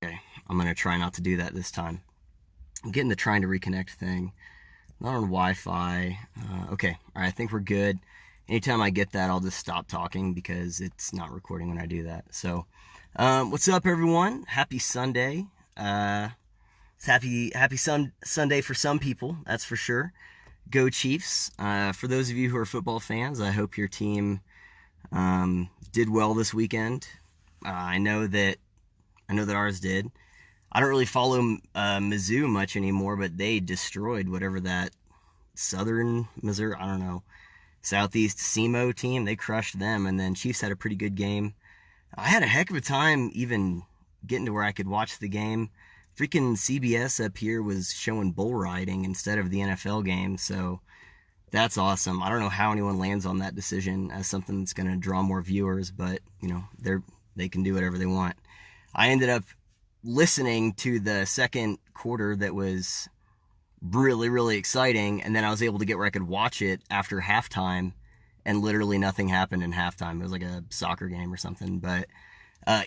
Okay, I'm gonna try not to do that this time. I'm getting the trying to reconnect thing. Not on Wi-Fi. Okay, all right, I think we're good. Anytime I get that, I'll just stop talking because it's not recording when I do that. So, what's up, everyone? Happy Sunday. It's Sunday for some people, that's for sure. Go Chiefs. For those of you who are football fans, I hope your team did well this weekend. I know that ours did. I don't really follow Mizzou much anymore, but they destroyed whatever that Southern Missouri, I don't know, Southeast SEMO team. They crushed them, and then Chiefs had a pretty good game. I had a heck of a time even getting to where I could watch the game. Freaking CBS up here was showing bull riding instead of the NFL game, so that's awesome. I don't know how anyone lands on that decision as something that's going to draw more viewers, but they can do whatever they want. I ended up listening to the second quarter that was really, really exciting, and then I was able to get where I could watch it after halftime, and literally nothing happened in halftime. It was like a soccer game or something, but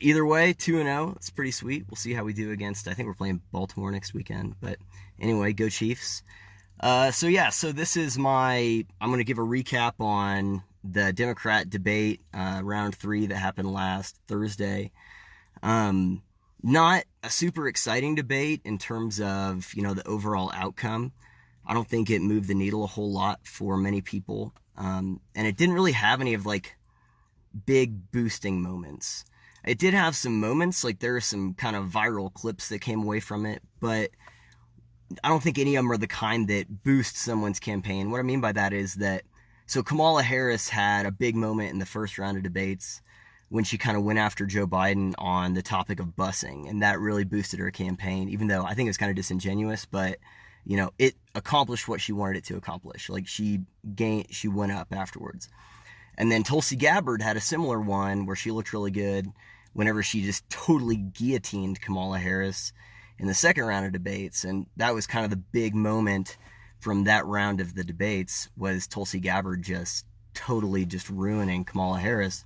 either way, 2-0. It's pretty sweet. We'll see how we do against, I think we're playing Baltimore next weekend, but anyway, go Chiefs. So this is I'm going to give a recap on the Democrat debate, round 3 that happened last Thursday. Not a super exciting debate in terms of, the overall outcome. I don't think it moved the needle a whole lot for many people. And it didn't really have any of big boosting moments. It did have some moments, like there are some kind of viral clips that came away from it, but I don't think any of them are the kind that boost someone's campaign. What I mean by that is that, so Kamala Harris had a big moment in the first round of debates when she kind of went after Joe Biden on the topic of busing, and that really boosted her campaign, even though I think it was kind of disingenuous, but, it accomplished what she wanted it to accomplish. Like, she went up afterwards. And then Tulsi Gabbard had a similar one where she looked really good whenever she just totally guillotined Kamala Harris in the second round of debates, and that was kind of the big moment from that round of the debates, was Tulsi Gabbard just totally just ruining Kamala Harris.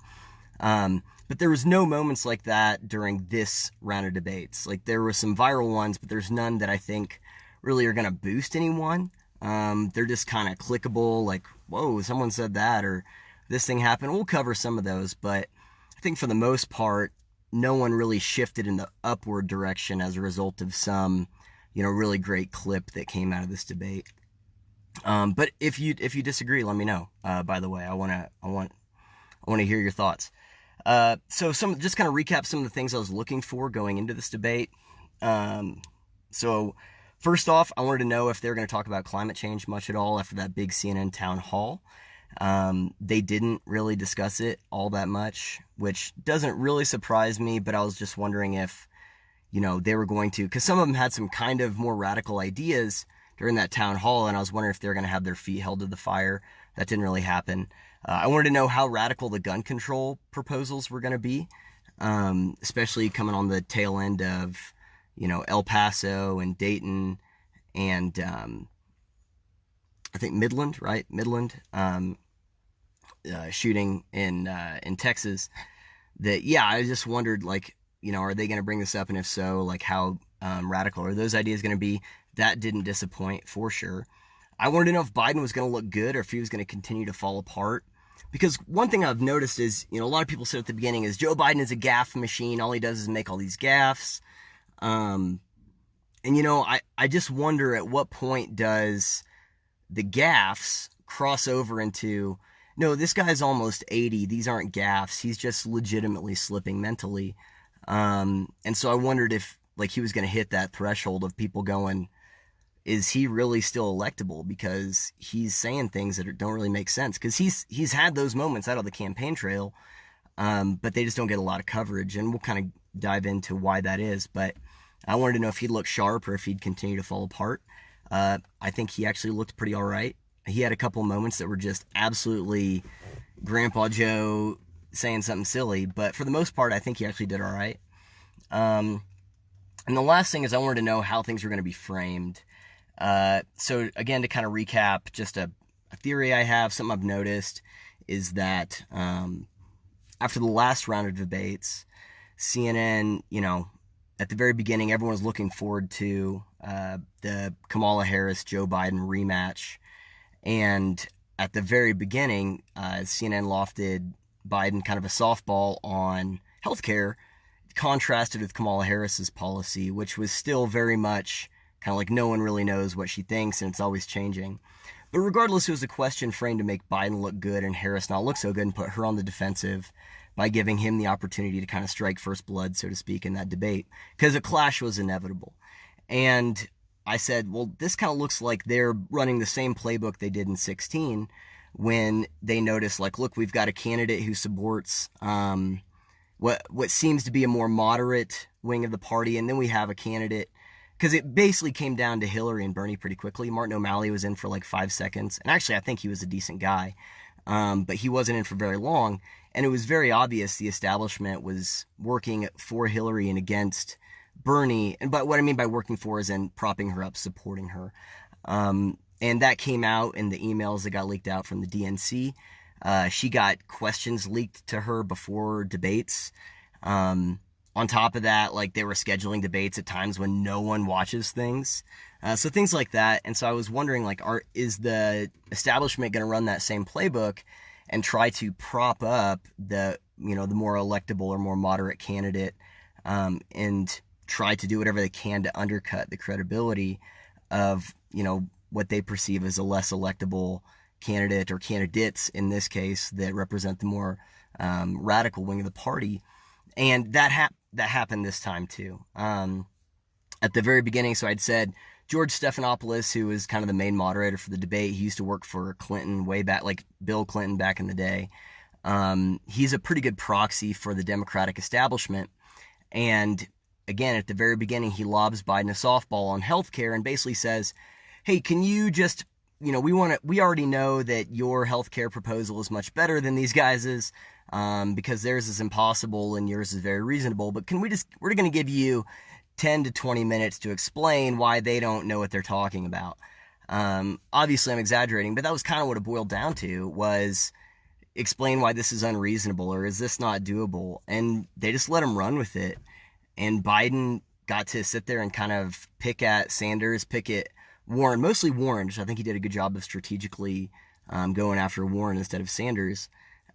But there was no moments like that during this round of debates. Like, there were some viral ones, but there's none that I think really are going to boost anyone. They're just kind of clickable, like, whoa, someone said that, or this thing happened. We'll cover some of those, but I think for the most part, no one really shifted in the upward direction as a result of some, really great clip that came out of this debate. But if you disagree, let me know. By the way, I want to hear your thoughts. So just kind of recap some of the things I was looking for going into this debate. So first off, I wanted to know if they're going to talk about climate change much at all after that big CNN town hall. They didn't really discuss it all that much, which doesn't really surprise me, but I was just wondering if, they were going to, because some of them had some kind of more radical ideas during that town hall, and I was wondering if they're going to have their feet held to the fire. That didn't really happen. I wanted to know how radical the gun control proposals were going to be, especially coming on the tail end of, El Paso and Dayton and I think Midland, right? Midland shooting in Texas. That, yeah, I just wondered, are they going to bring this up, and if so, how radical are those ideas going to be? That didn't disappoint for sure. I wanted to know if Biden was going to look good or if he was going to continue to fall apart. Because one thing I've noticed is, a lot of people said at the beginning is Joe Biden is a gaffe machine. All he does is make all these gaffes. And, I just wonder at what point does the gaffes cross over into, no, this guy's almost 80. These aren't gaffes. He's just legitimately slipping mentally. And so I wondered if, he was going to hit that threshold of people going, is he really still electable? Because he's saying things that don't really make sense. Because he's had those moments out of the campaign trail, but they just don't get a lot of coverage. And we'll kind of dive into why that is. But I wanted to know if he'd look sharp or if he'd continue to fall apart. I think he actually looked pretty all right. He had a couple moments that were just absolutely Grandpa Joe saying something silly. But for the most part, I think he actually did all right. And the last thing is I wanted to know how things were going to be framed. So again, to kind of recap, just a theory I have, something I've noticed, is that after the last round of debates, CNN, at the very beginning, everyone was looking forward to the Kamala Harris-Joe Biden rematch. And at the very beginning, CNN lofted Biden kind of a softball on healthcare, contrasted with Kamala Harris's policy, which was still very much kind of like no one really knows what she thinks and it's always changing. But regardless, it was a question framed to make Biden look good and Harris not look so good and put her on the defensive by giving him the opportunity to kind of strike first blood, so to speak, in that debate, because a clash was inevitable. And I said, well, this kind of looks like they're running the same playbook they did in 2016 when they noticed, like, look, we've got a candidate who supports what seems to be a more moderate wing of the party, and then we have a candidate, because it basically came down to Hillary and Bernie pretty quickly. Martin O'Malley was in for like 5 seconds, and actually I think he was a decent guy, but he wasn't in for very long, and it was very obvious the establishment was working for Hillary and against Bernie. But what I mean by working for is in propping her up, supporting her. And that came out in the emails that got leaked out from the DNC. She got questions leaked to her before debates. On top of that, like, they were scheduling debates at times when no one watches things. So things like that. And so I was wondering, like, is the establishment going to run that same playbook and try to prop up the more electable or more moderate candidate, and try to do whatever they can to undercut the credibility of, what they perceive as a less electable candidate, or candidates in this case, that represent the more radical wing of the party. And that happened this time too. At the very beginning, so I'd said George Stephanopoulos, who was kind of the main moderator for the debate, he used to work for Clinton way back, like Bill Clinton back in the day. He's a pretty good proxy for the Democratic establishment. And again, at the very beginning, he lobs Biden a softball on healthcare and basically says, hey, can you just, we already know that your healthcare proposal is much better than these guys's, because theirs is impossible and yours is very reasonable. But we're going to give you 10 to 20 minutes to explain why they don't know what they're talking about. Obviously, I'm exaggerating, but that was kind of what it boiled down to, was explain why this is unreasonable, or is this not doable? And they just let him run with it. And Biden got to sit there and kind of pick at Sanders, pick at Warren, mostly Warren, which I think he did a good job of strategically going after Warren instead of Sanders.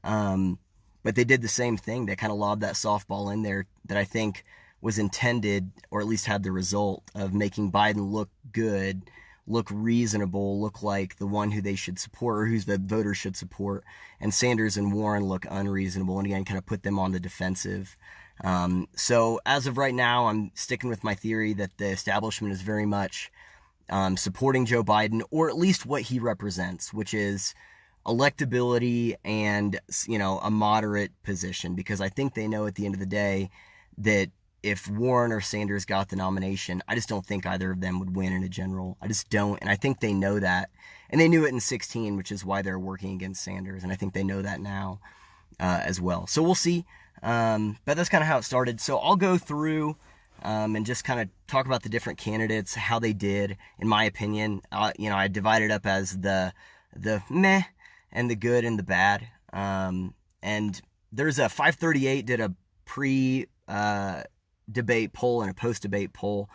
But they did the same thing. They kind of lobbed that softball in there that I think was intended, or at least had the result of making Biden look good, look reasonable, look like the one who they should support, or who's the voters should support, and Sanders and Warren look unreasonable, and again, kind of put them on the defensive. So as of right now, I'm sticking with my theory that the establishment is very much supporting Joe Biden, or at least what he represents, which is electability and, a moderate position, because I think they know at the end of the day that if Warren or Sanders got the nomination, I just don't think either of them would win in a general. I just don't. And I think they know that. And they knew it in 2016, which is why they're working against Sanders. And I think they know that now as well. So we'll see. But that's kind of how it started. So I'll go through and just kind of talk about the different candidates, how they did, in my opinion. I divided up as the meh and the good and the bad. And there's a 538 did a debate poll and a post-debate poll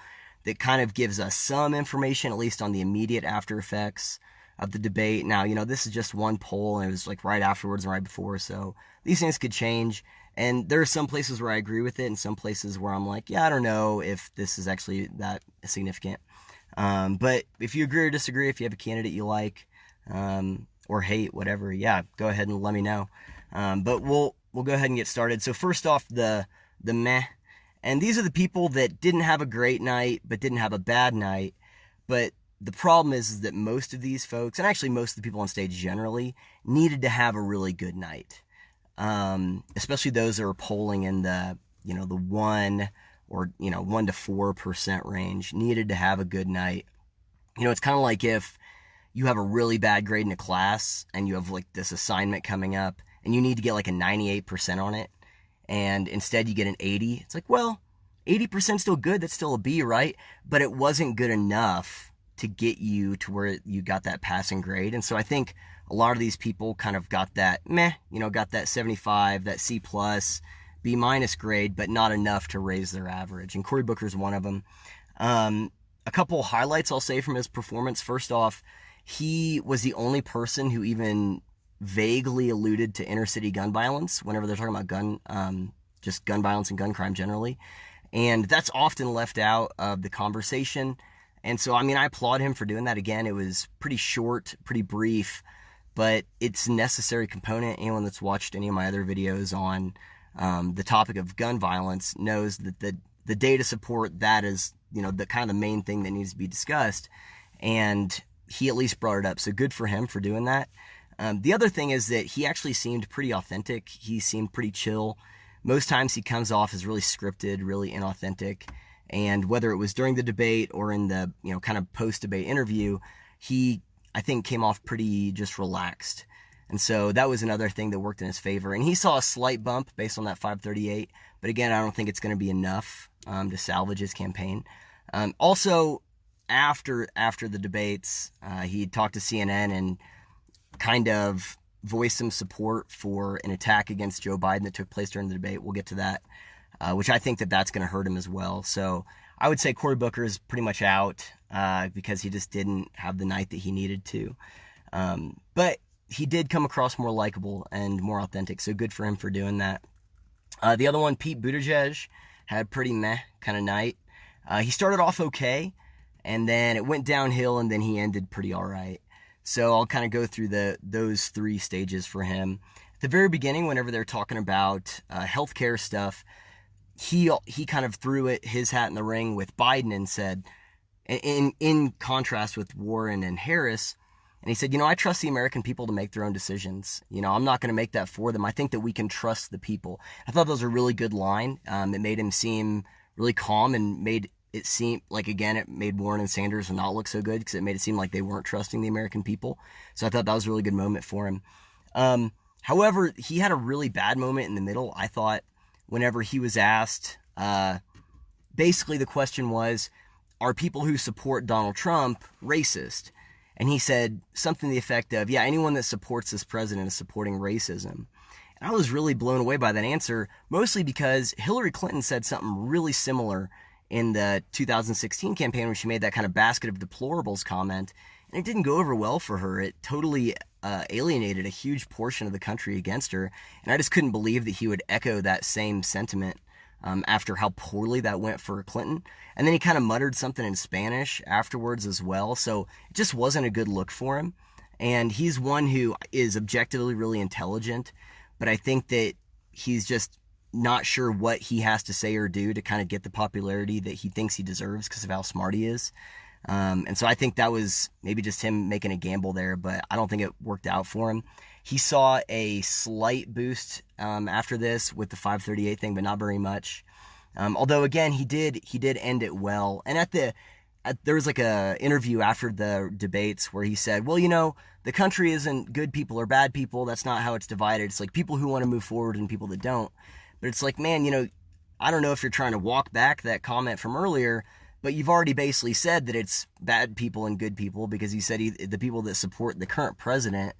that kind of gives us some information, at least on the immediate after effects of the debate. Now, this is just one poll, and it was like right afterwards and right before, so these things could change. And there are some places where I agree with it, and some places where I'm like, yeah, I don't know if this is actually that significant. But if you agree or disagree, if you have a candidate you like, or hate, whatever, yeah, go ahead and let me know. But we'll go ahead and get started. So first off, the meh. And these are the people that didn't have a great night, but didn't have a bad night. But the problem is that most of these folks, and actually most of the people on stage generally, needed to have a really good night. Especially those that are polling in the 1 or 1 to 4% range, needed to have a good night. It's kind of like if you have a really bad grade in a class and you have like this assignment coming up and you need to get like a 98% on it, and instead you get an 80. It's like, well, 80% still good. That's still a B, right? But it wasn't good enough to get you to where you got that passing grade. And so I think a lot of these people kind of got that meh, got that 75, that C+, B- grade, but not enough to raise their average. And Cory Booker's one of them. A couple highlights I'll say from his performance. First off, he was the only person who even vaguely alluded to inner city gun violence whenever they're talking about just gun violence and gun crime generally. And that's often left out of the conversation. And so, I mean, I applaud him for doing that. Again, it was pretty short, pretty brief, but it's a necessary component. Anyone that's watched any of my other videos on the topic of gun violence knows that the data support that is, the kind of the main thing that needs to be discussed. And he at least brought it up. So good for him for doing that. The other thing is that he actually seemed pretty authentic. He seemed pretty chill. Most times he comes off as really scripted, really inauthentic. And whether it was during the debate or in the, kind of post-debate interview, he, I think, came off pretty just relaxed. And so that was another thing that worked in his favor. And he saw a slight bump based on that 538. But again, I don't think it's going to be enough to salvage his campaign. Also, after the debates, he talked to CNN and kind of voiced some support for an attack against Joe Biden that took place during the debate. We'll get to that, which I think that's going to hurt him as well. So I would say Cory Booker is pretty much out because he just didn't have the night that he needed to. But he did come across more likable and more authentic, so good for him for doing that. The other one, Pete Buttigieg, had a pretty meh kind of night. He started off okay, and then it went downhill, and then he ended pretty all right. So I'll kind of go through those three stages for him. At the very beginning, whenever they're talking about healthcare stuff, he kind of threw his hat in the ring with Biden and said, in contrast with Warren and Harris, and he said, I trust the American people to make their own decisions. I'm not going to make that for them. I think that we can trust the people. I thought that was a really good line. It made him seem really calm and made it seem like, again, it made Warren and Sanders not look so good because it made it seem like they weren't trusting the American people. So I thought that was a really good moment for him. However, he had a really bad moment in the middle, I thought, whenever he was asked, basically the question was, are people who support Donald Trump racist? And he said something to the effect of, yeah, anyone that supports this president is supporting racism. And I was really blown away by that answer, mostly because Hillary Clinton said something really similar in the 2016 campaign when she made that kind of basket of deplorables comment. And it didn't go over well for her. It totally alienated a huge portion of the country against her. And I just couldn't believe that he would echo that same sentiment after how poorly that went for Clinton. And then he kind of muttered something in Spanish afterwards as well. So it just wasn't a good look for him. And he's one who is objectively really intelligent, but I think that he's just not sure what he has to say or do to kind of get the popularity that he thinks he deserves because of how smart he is. And so I think that was maybe just him making a gamble there, but I don't think it worked out for him. He saw a slight boost after this with the 538 thing, but not very much. Although again, he did end it well. And there was like a interview after the debates where he said, well, the country isn't good people or bad people. That's not how it's divided. It's like people who want to move forward and people that don't. But it's like, man, I don't know if you're trying to walk back that comment from earlier, but you've already basically said that it's bad people and good people because he said the people that support the current president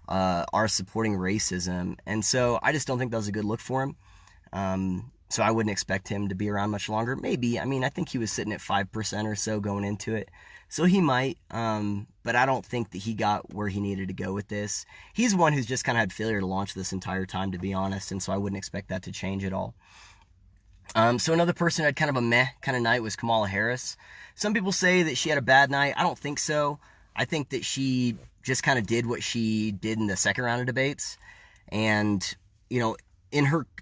are supporting racism. And so I just don't think that was a good look for him. So I wouldn't expect him to be around much longer. Maybe. I mean, I think he was sitting at 5% or so going into it. So he might, but I don't think that he got where he needed to go with this. He's one who's just kind of had failure to launch this entire time, to be honest, and so I wouldn't expect that to change at all. So another person who had kind of a meh kind of night was Kamala Harris. Some people say that she had a bad night. I don't think so. I think that she just kind of did what she did in the second round of debates. And,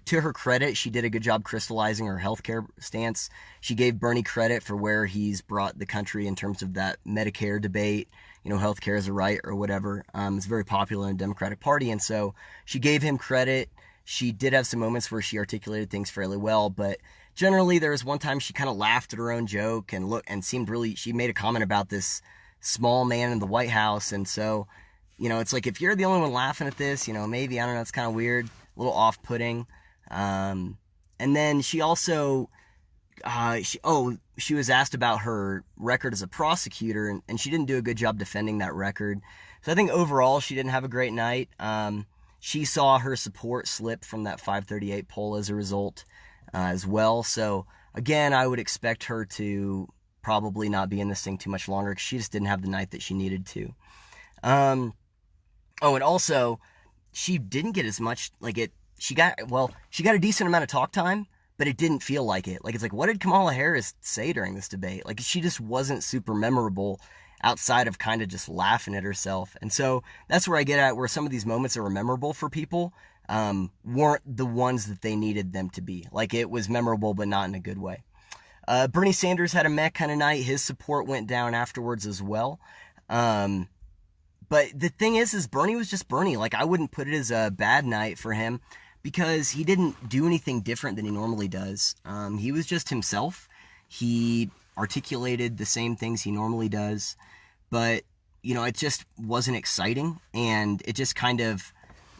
to her credit, she did a good job crystallizing her healthcare stance. She gave Bernie credit for where he's brought the country in terms of that Medicare debate. Healthcare is a right or whatever. It's very popular in the Democratic Party. And so she gave him credit. She did have some moments where she articulated things fairly well, but generally there was one time she kind of laughed at her own joke and seemed really, she made a comment about this small man in the White House. And so, it's like, if you're the only one laughing at this, maybe, I don't know, it's kind of weird, a little off-putting. And then she also, she was asked about her record as a prosecutor, and she didn't do a good job defending that record. So I think overall she didn't have a great night. she saw her support slip from that 538 poll as a result as well. So again, I would expect her to probably not be in this thing too much longer because she just didn't have the night that she needed to. Oh, and also, she didn't get as much, like she got a decent amount of talk time, but it didn't feel like it. Like, it's like, what did Kamala Harris say during this debate? Like, she just wasn't super memorable outside of kind of just laughing at herself. And so that's where I get at where some of these moments that were memorable for people weren't the ones that they needed them to be. Like, it was memorable, but not in a good way. Bernie Sanders had a meh kind of night. His support went down afterwards as well. But the thing is Bernie was just Bernie. Like, I wouldn't put it as a bad night for him because he didn't do anything different than he normally does. He was just himself. He articulated the same things he normally does, but, you know, it just wasn't exciting, and it just kind of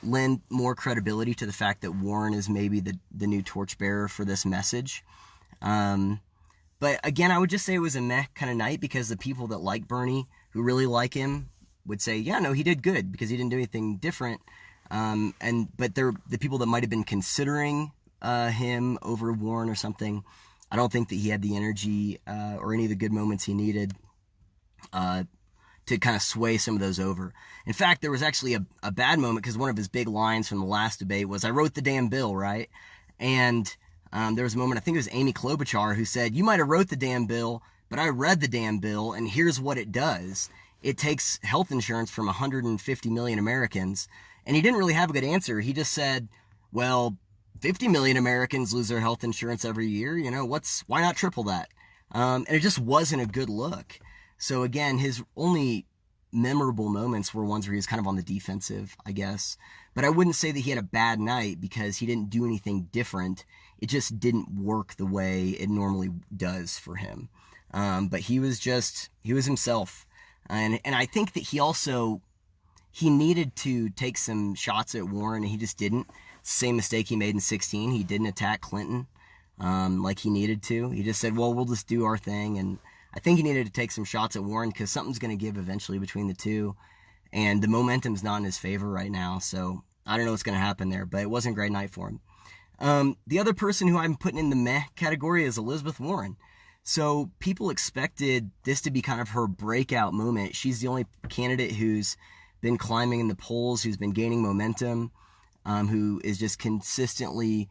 lend more credibility to the fact that Warren is maybe the new torchbearer for this message. But again, I would just say it was a meh kind of night because the people that like Bernie, who really like him, would say, yeah, no, he did good because he didn't do anything different. But the people that might have been considering him over Warren or something, I don't think that he had the energy or any of the good moments he needed to kind of sway some of those over. In fact, there was actually a bad moment because one of his big lines from the last debate was, I wrote the damn bill, right? And there was a moment, I think it was Amy Klobuchar, who said, you might have wrote the damn bill, but I read the damn bill, and here's what it does. It takes health insurance from 150 million Americans. And he didn't really have a good answer. He just said, well, 50 million Americans lose their health insurance every year. You know, why not triple that? And it just wasn't a good look. So again, his only memorable moments were ones where he was kind of on the defensive, I guess. But I wouldn't say that he had a bad night because he didn't do anything different. It just didn't work the way it normally does for him. But he was himself. And I think that he needed to take some shots at Warren, and he just didn't. Same mistake he made in 2016. He didn't attack Clinton like he needed to. He just said, well, we'll just do our thing. And I think he needed to take some shots at Warren because something's going to give eventually between the two. And the momentum's not in his favor right now. So I don't know what's going to happen there, but it wasn't a great night for him. The other person who I'm putting in the meh category is Elizabeth Warren. So people expected this to be kind of her breakout moment. She's the only candidate who's been climbing in the polls, who's been gaining momentum, who is just consistently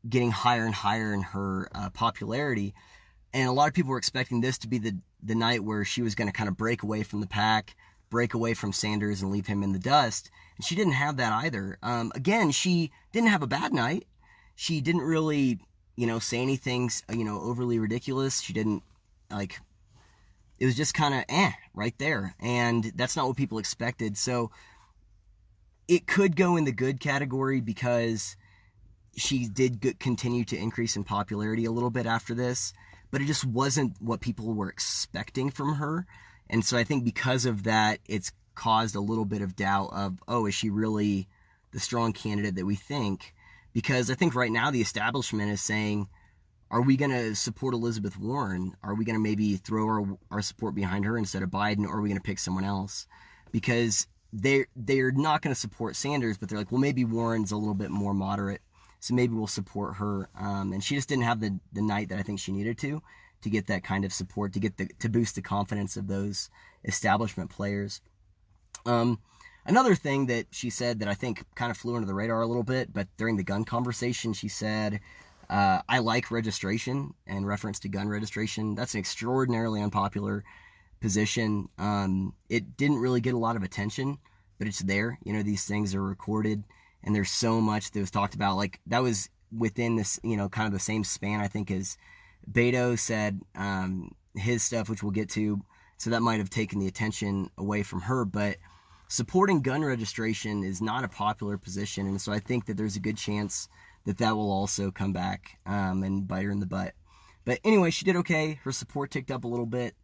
getting higher and higher in her popularity. And a lot of people were expecting this to be the night where she was going to kind of break away from the pack, break away from Sanders and leave him in the dust. And she didn't have that either. Again, she didn't have a bad night. She didn't really, say anything, overly ridiculous. She didn't, it was just kind of right there. And that's not what people expected. So it could go in the good category because she did continue to increase in popularity a little bit after this, but it just wasn't what people were expecting from her. And so I think because of that, it's caused a little bit of doubt of, is she really the strong candidate that we think? Because I think right now the establishment is saying, are we going to support Elizabeth Warren? Are we going to maybe throw our support behind her instead of Biden, or are we going to pick someone else? Because they're not going to support Sanders, but they're like, well, maybe Warren's a little bit more moderate, so maybe we'll support her. And she just didn't have the night that I think she needed to get that kind of support, to boost the confidence of those establishment players. Another thing that she said that I think kind of flew under the radar a little bit, but during the gun conversation, she said, I like registration, in reference to gun registration. That's an extraordinarily unpopular position. It didn't really get a lot of attention, but it's there. These things are recorded, and there's so much that was talked about. Like, that was within this, kind of the same span, I think, as Beto said his stuff, which we'll get to. So that might have taken the attention away from her, but supporting gun registration is not a popular position, and so I think that there's a good chance that will also come back and bite her in the butt. But anyway, she did okay. Her support ticked up a little bit.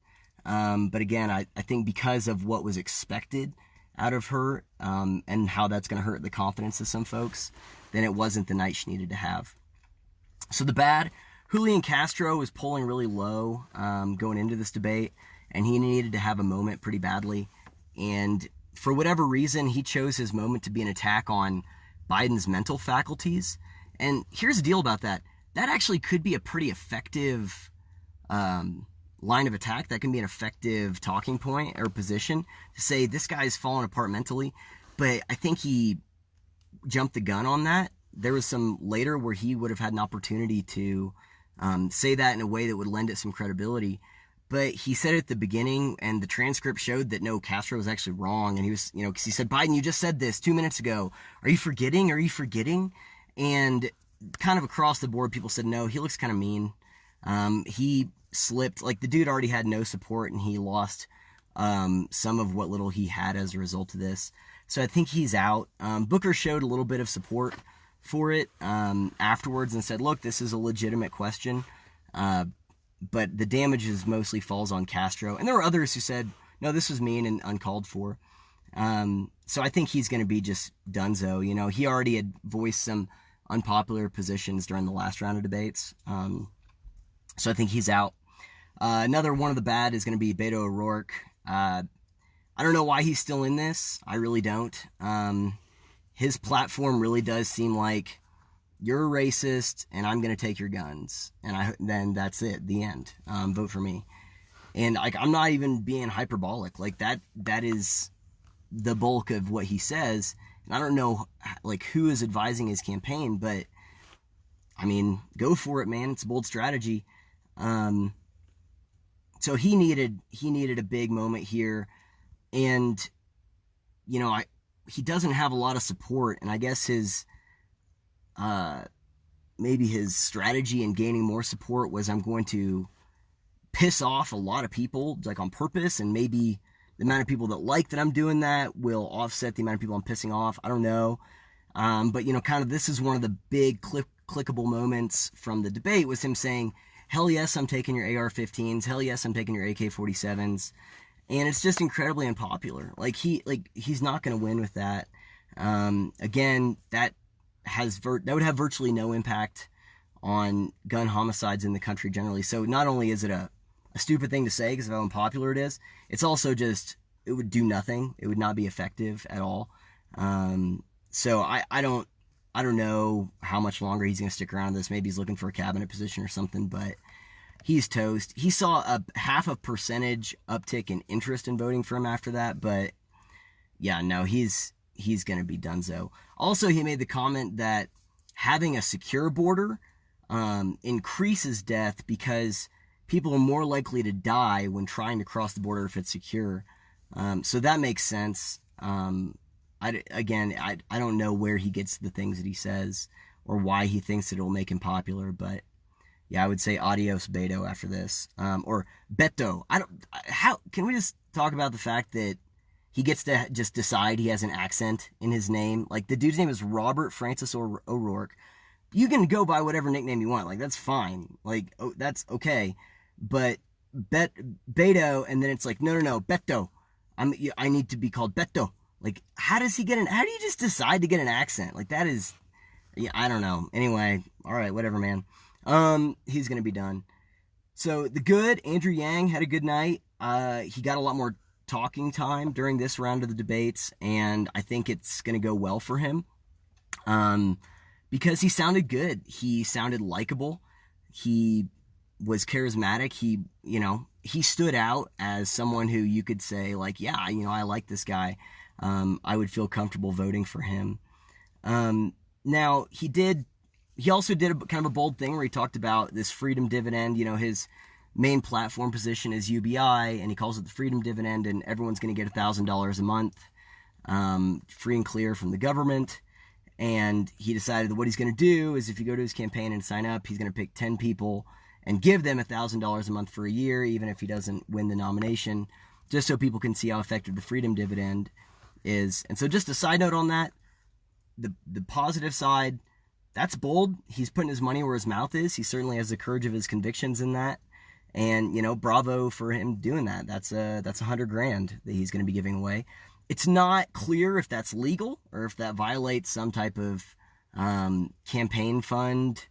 But again, I think because of what was expected out of her and how that's going to hurt the confidence of some folks, then it wasn't the night she needed to have. So the bad, Julian Castro was polling really low going into this debate, and he needed to have a moment pretty badly. And for whatever reason, he chose his moment to be an attack on Biden's mental faculties. And here's the deal about that. That actually could be a pretty effective line of attack. That can be an effective talking point or position to say this guy's falling apart mentally. But I think he jumped the gun on that. There was some later where he would have had an opportunity to say that in a way that would lend it some credibility. But he said it at the beginning, and the transcript showed that no, Castro was actually wrong. And he was, because he said, Biden, you just said this 2 minutes ago. Are you forgetting? Are you forgetting? And kind of across the board, people said, no, he looks kind of mean. He slipped. Like, the dude already had no support, and he lost some of what little he had as a result of this. So I think he's out. Booker showed a little bit of support for it afterwards and said, look, this is a legitimate question. But the damages mostly falls on Castro. And there were others who said, no, this was mean and uncalled for. So I think he's going to be just donezo. He already had voiced some unpopular positions during the last round of debates. So I think he's out. Another one of the bad is going to be Beto O'Rourke. I don't know why he's still in this. I really don't. His platform really does seem like, you're a racist, and I'm going to take your guns. And then that's it, the end. Vote for me. And I'm not even being hyperbolic. Like, that is the bulk of what he says. And I don't know, who is advising his campaign, but, go for it, man. It's a bold strategy. So he needed a big moment here. And, he doesn't have a lot of support, and I guess maybe his strategy in gaining more support was, I'm going to piss off a lot of people, on purpose, and maybe the amount of people that like that I'm doing that will offset the amount of people I'm pissing off. I don't know. But, kind of this is one of the big clickable moments from the debate, was him saying, hell yes, I'm taking your AR-15s. Hell yes, I'm taking your AK-47s. And it's just incredibly unpopular. He's not going to win with that. Again, that would have virtually no impact on gun homicides in the country generally. So not only is it a stupid thing to say because of how unpopular it is, it's also just, it would do nothing. It would not be effective at all. So I don't know how much longer he's going to stick around in this. Maybe he's looking for a cabinet position or something, but he's toast. He saw a 0.5% uptick in interest in voting for him after that, but yeah, no, he's going to be donezo. Also, he made the comment that having a secure border increases death because people are more likely to die when trying to cross the border if it's secure. So that makes sense. I don't know where he gets the things that he says or why he thinks that it will make him popular, but yeah, I would say adios Beto after this. Or Beto. How can we just talk about the fact that he gets to just decide he has an accent in his name? The dude's name is Robert Francis O'Rourke. You can go by whatever nickname you want. That's fine. That's okay. But Beto, and then it's no, Beto. I need to be called Beto. How do you just decide to get an accent? That is, yeah, I don't know. Anyway, all right, whatever, man. He's going to be done. So the good, Andrew Yang had a good night. He got a lot more talking time during this round of the debates, and I think it's going to go well for him. Because he sounded good. He sounded likable. He was charismatic. He stood out as someone who you could say, yeah, I like this guy. I would feel comfortable voting for him. Now, he also did a kind of a bold thing where he talked about this freedom dividend. His main platform position is UBI, and he calls it the freedom dividend, and everyone's going to get $1,000 a month, free and clear from the government. And he decided that what he's going to do is, if you go to his campaign and sign up, he's going to pick 10 people and give them $1,000 a month for a year, even if he doesn't win the nomination, just so people can see how effective the freedom dividend is. And so just a side note on that, the positive side, that's bold. He's putting his money where his mouth is. He certainly has the courage of his convictions in that. And, bravo for him doing that. That's $100,000 that he's going to be giving away. It's not clear if that's legal or if that violates some type of campaign fund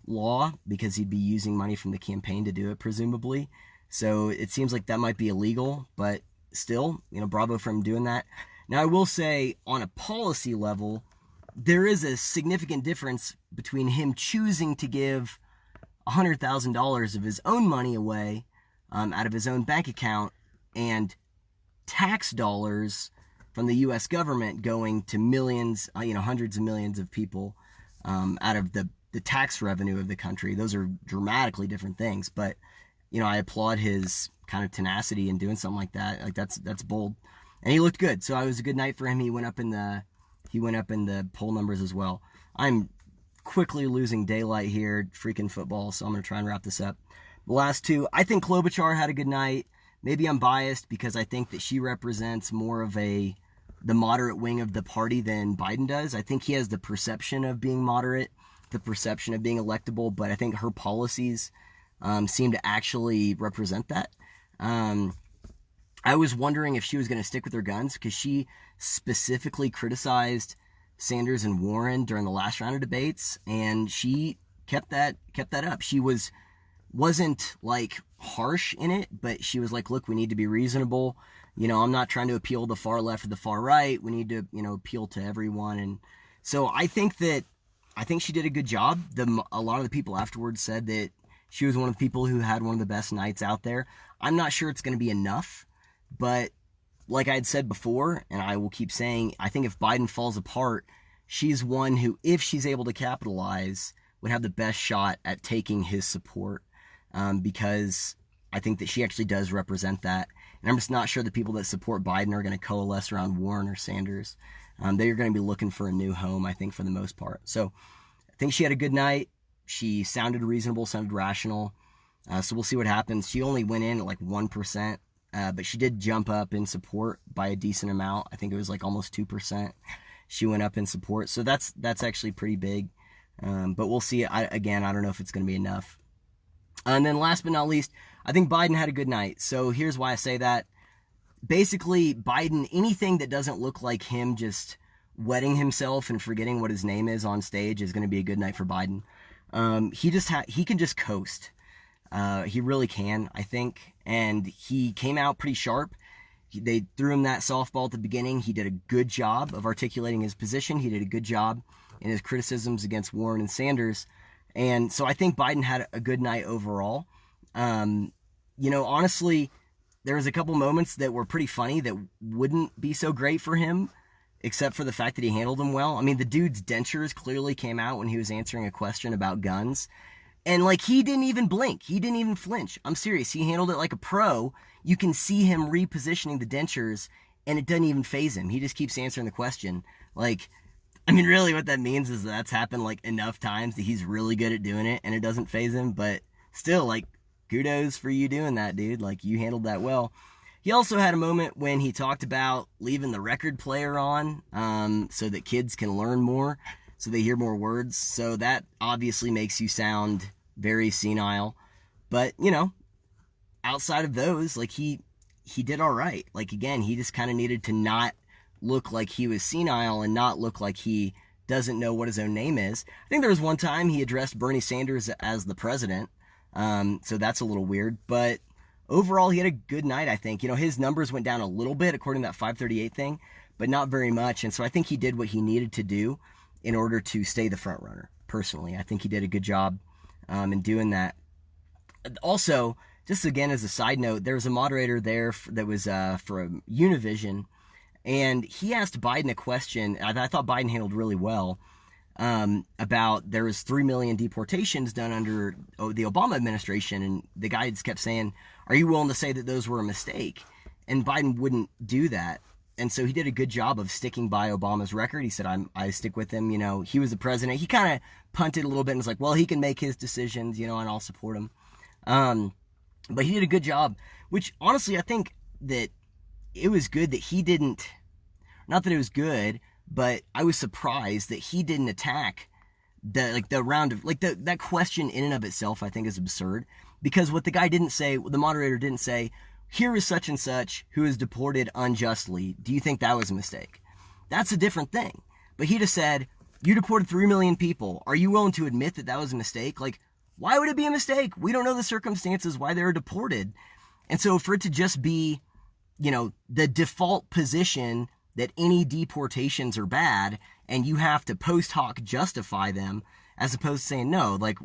law, because he'd be using money from the campaign to do it, presumably. So it seems like that might be illegal, but still, bravo for him doing that. Now, I will say, on a policy level, there is a significant difference between him choosing to give $100,000 of his own money away out of his own bank account and tax dollars from the U.S. government going to millions, hundreds of millions of people out of the tax revenue of the country. Those are dramatically different things. But, I applaud his kind of tenacity in doing something like that. Like that's bold. And he looked good. So it was a good night for him. He went up in the poll numbers as well. I'm quickly losing daylight here, freaking football, so I'm going to try and wrap this up. The last two, I think Klobuchar had a good night. Maybe I'm biased because I think that she represents more of the moderate wing of the party than Biden does. I think he has the perception of being moderate, the perception of being electable, but I think her policies seem to actually represent that. I was wondering if she was going to stick with her guns because she specifically criticized Sanders and Warren during the last round of debates, and she kept that up. She wasn't like harsh in it, but she was like, look, we need to be reasonable. I'm not trying to appeal to the far left or the far right. We need to, appeal to everyone. And so I think she did a good job. A lot of the people afterwards said that she was one of the people who had one of the best nights out there. I'm not sure it's going to be enough, but like I had said before, and I will keep saying, I think if Biden falls apart, she's one who, if she's able to capitalize, would have the best shot at taking his support, because I think that she actually does represent that. And I'm just not sure the people that support Biden are going to coalesce around Warren or Sanders. They're going to be looking for a new home, I think, for the most part. So I think she had a good night. She sounded reasonable, sounded rational. So we'll see what happens. She only went in at like 1%. But she did jump up in support by a decent amount. I think it was like almost 2%. She went up in support. So that's actually pretty big. But we'll see. I don't know if it's going to be enough. And then last but not least, I think Biden had a good night. So here's why I say that. Basically, Biden, anything that doesn't look like him just wetting himself and forgetting what his name is on stage is going to be a good night for Biden. He can just coast. He really can, I think. And he came out pretty sharp. They threw him that softball at the beginning. He did a good job of articulating his position. He did a good job in his criticisms against Warren and Sanders. And so I think Biden had a good night overall. Honestly, there was a couple moments that were pretty funny that wouldn't be so great for him, except for the fact that he handled them well. I mean, the dude's dentures clearly came out when he was answering a question about guns. And, he didn't even blink. He didn't even flinch. I'm serious. He handled it like a pro. You can see him repositioning the dentures, and it doesn't even faze him. He just keeps answering the question. Really what that means is that's happened, enough times that he's really good at doing it, and it doesn't faze him. But still, kudos for you doing that, dude. You handled that well. He also had a moment when he talked about leaving the record player on so that kids can learn more, so they hear more words. So that obviously makes you sound very senile. But, outside of those, he did all right. Again, he just kind of needed to not look like he was senile and not look like he doesn't know what his own name is. I think there was one time he addressed Bernie Sanders as the president. So that's a little weird. But overall, he had a good night, I think. His numbers went down a little bit according to that 538 thing, but not very much. And so I think he did what he needed to do in order to stay the front runner. Personally, I think he did a good job in doing that. Also, just again as a side note, there was a moderator there that was for Univision, and he asked Biden a question I thought Biden handled really well about there was 3 million deportations done under the Obama administration, and the guy just kept saying, are you willing to say that those were a mistake? And Biden wouldn't do that. And so he did a good job of sticking by Obama's record. He said, I stick with him. He was the president. He kind of punted a little bit and was like, well, he can make his decisions, and I'll support him. But he did a good job, which honestly, I think that it was good that he didn't, not that it was good, but I was surprised that he didn't attack the round of, that question in and of itself, I think is absurd, because what the guy didn't say, the moderator didn't say, here is such and such who is deported unjustly. Do you think that was a mistake? That's a different thing. But he just said, you deported 3 million people. Are you willing to admit that that was a mistake? Why would it be a mistake? We don't know the circumstances why they were deported. And so for it to just be, the default position that any deportations are bad and you have to post hoc justify them, as opposed to saying, no, like,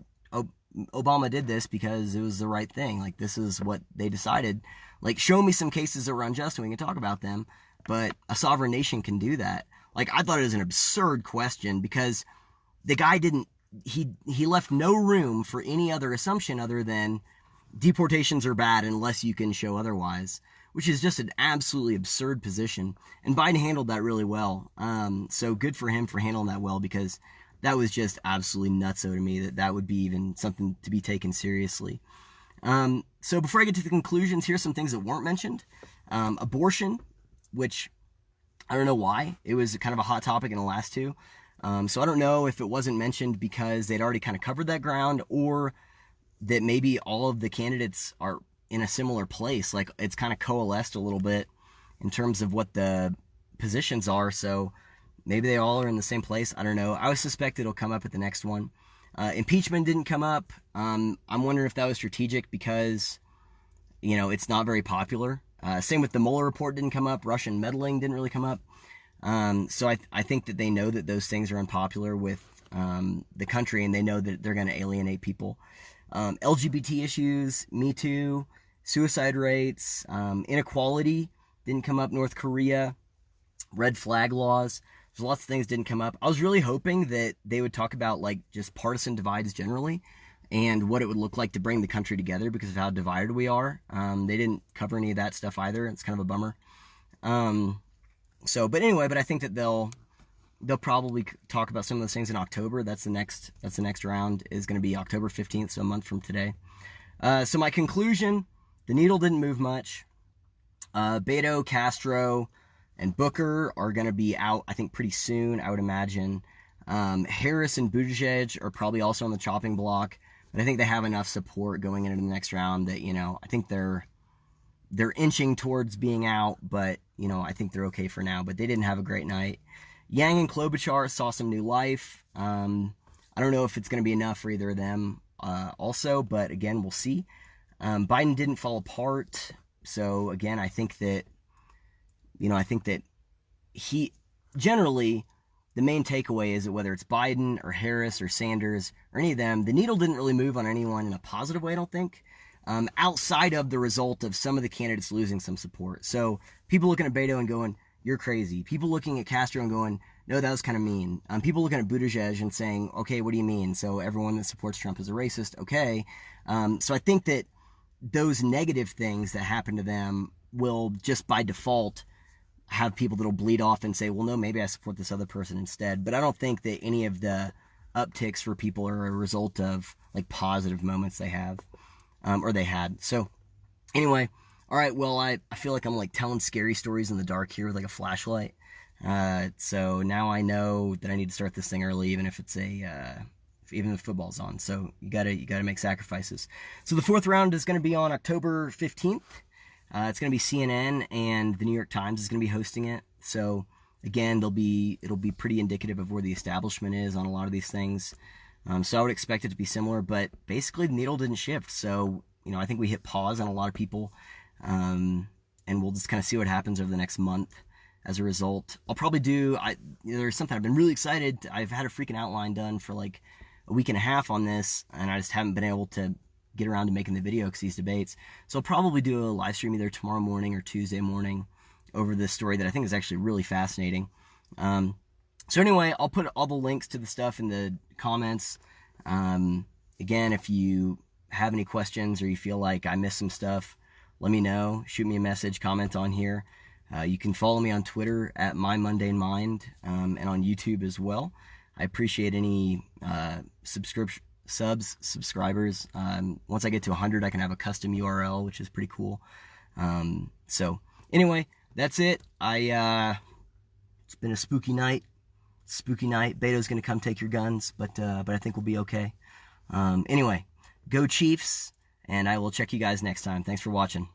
Obama did this because it was the right thing. Like, this is what they decided. Like, show me some cases that were unjust and we can talk about them. But a sovereign nation can do that. Like, I thought it was an absurd question because the guy didn't, he left no room for any other assumption other than deportations are bad unless you can show otherwise, which is just an absolutely absurd position. And Biden handled that really well. So good for him for handling that well, because that was just absolutely nutso to me that would be even something to be taken seriously. So before I get to the conclusions, here's some things that weren't mentioned. Abortion, which I don't know why. It was kind of a hot topic in the last two. So I don't know if it wasn't mentioned because they'd already kind of covered that ground, or that maybe all of the candidates are in a similar place. Like, it's kind of coalesced a little bit in terms of what the positions are. So maybe they all are in the same place. I don't know. I would suspect it'll come up at the next one. Impeachment didn't come up. I'm wondering if that was strategic because, you know, it's not very popular. Same with the Mueller report didn't come up. Russian meddling didn't really come up. So I think that they know that those things are unpopular with the country, and they know that they're going to alienate people. LGBT issues, Me Too, suicide rates, inequality didn't come up. North Korea, red flag laws. There's lots of things didn't come up. I was really hoping that they would talk about, like, just partisan divides generally and what it would look like to bring the country together because of how divided we are. They didn't cover any of that stuff either. It's kind of a bummer. But I think that they'll probably talk about some of those things in October. That's the next round, is going to be October 15th, so a month from today. So my conclusion, the needle didn't move much. Beto, Castro, and Booker are going to be out, I think, pretty soon, I would imagine. Harris and Buttigieg are probably also on the chopping block, but I think they have enough support going into the next round that, you know, I think they're inching towards being out, but, you know, I think they're okay for now. But they didn't have a great night. Yang and Klobuchar saw some new life. I don't know if it's going to be enough for either of them also, but again, we'll see. Biden didn't fall apart. So again, I think that he generally, the main takeaway is that whether it's Biden or Harris or Sanders or any of them, the needle didn't really move on anyone in a positive way, I don't think, outside of the result of some of the candidates losing some support. So people looking at Beto and going, you're crazy. People looking at Castro and going, no, that was kind of mean. People looking at Buttigieg and saying, okay, what do you mean? So everyone that supports Trump is a racist. Okay. So I think that those negative things that happen to them will just by default have people that'll bleed off and say, well, no, maybe I support this other person instead. But I don't think that any of the upticks for people are a result of, like, positive moments they have, or they had. So anyway, all right, well, I feel like I'm, like, telling scary stories in the dark here with, like, a flashlight. So now I know that I need to start this thing early, even if it's even if football's on. So you gotta make sacrifices. So the fourth round is going to be on October 15th. It's going to be CNN, and the New York Times is going to be hosting it. So again, it'll be pretty indicative of where the establishment is on a lot of these things. So I would expect it to be similar, but basically the needle didn't shift. So, you know, I think we hit pause on a lot of people, and we'll just kind of see what happens over the next month as a result. I'll probably there's something I've been really excited. I've had a freaking outline done for like a week and a half on this, and I just haven't been able to get around to making the video because these debates. So I'll probably do a live stream either tomorrow morning or Tuesday morning over this story that I think is actually really fascinating. So anyway, I'll put all the links to the stuff in the comments. Again, if you have any questions or you feel like I missed some stuff, let me know. Shoot me a message, comment on here. You can follow me on Twitter at MyMundaneMind, and on YouTube as well. I appreciate any subscribers. Once I get to 100, I can have a custom URL, which is pretty cool. So anyway, that's it. It's been a spooky night. Beto's gonna come take your guns, but I think we'll be okay. Anyway, go Chiefs, and I will check you guys next time. Thanks for watching.